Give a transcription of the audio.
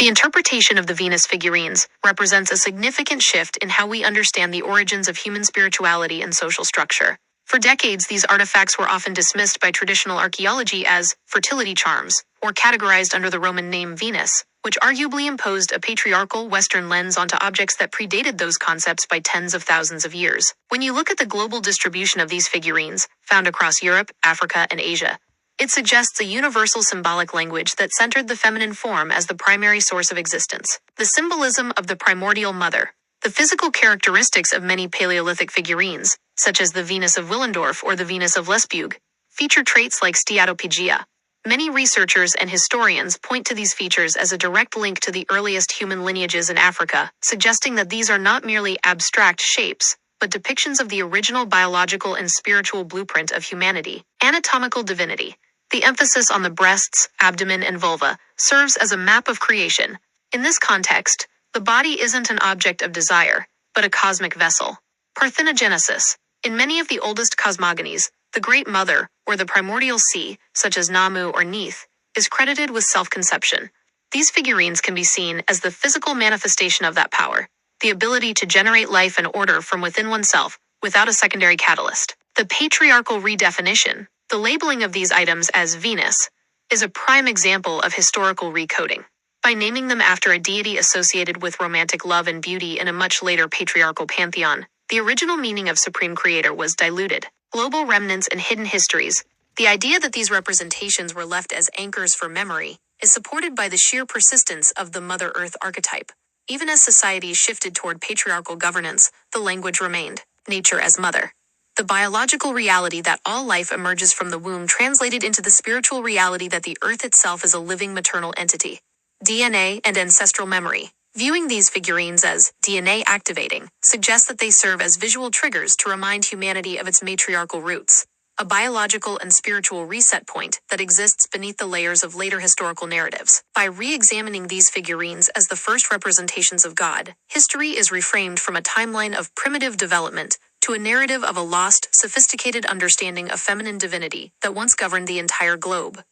The interpretation of the Venus figurines represents a significant shift in how we understand the origins of human spirituality and social structure. For decades, these artifacts were often dismissed by traditional archaeology as fertility charms, or categorized under the Roman name Venus, which arguably imposed a patriarchal Western lens onto objects that predated those concepts by tens of thousands of years. When you look at the global distribution of these figurines, found across Europe, Africa, and Asia, it suggests a universal symbolic language that centered the feminine form as the primary source of existence. The symbolism of the primordial mother. The physical characteristics of many Paleolithic figurines, such as the Venus of Willendorf or the Venus of Lesbeuge, feature traits like steatopygia. Many researchers and historians point to these features as a direct link to the earliest human lineages in Africa, suggesting that these are not merely abstract shapes, but depictions of the original biological and spiritual blueprint of humanity. Anatomical divinity. The emphasis on the breasts, abdomen, and vulva serves as a map of creation. In this context, the body isn't an object of desire, but a cosmic vessel. Parthenogenesis. In many of the oldest cosmogonies, the Great Mother, or the primordial sea, such as Namu or Neith, is credited with self-conception. These figurines can be seen as the physical manifestation of that power, the ability to generate life and order from within oneself without a secondary catalyst. The patriarchal redefinition, the labeling of these items as Venus, is a prime example of historical recoding. By naming them after a deity associated with romantic love and beauty in a much later patriarchal pantheon, the original meaning of supreme creator was diluted. Global remnants and hidden histories. The idea that these representations were left as anchors for memory is supported by the sheer persistence of the Mother Earth archetype. Even as societies shifted toward patriarchal governance, the language remained. Nature as mother. The biological reality that all life emerges from the womb translated into the spiritual reality that the earth itself is a living maternal entity. DNA and ancestral memory. Viewing these figurines as DNA activating suggests that they serve as visual triggers to remind humanity of its matriarchal roots, a biological and spiritual reset point that exists beneath the layers of later historical narratives. By re-examining these figurines as the first representations of God, history is reframed from a timeline of primitive development to a narrative of a lost, sophisticated understanding of feminine divinity that once governed the entire globe.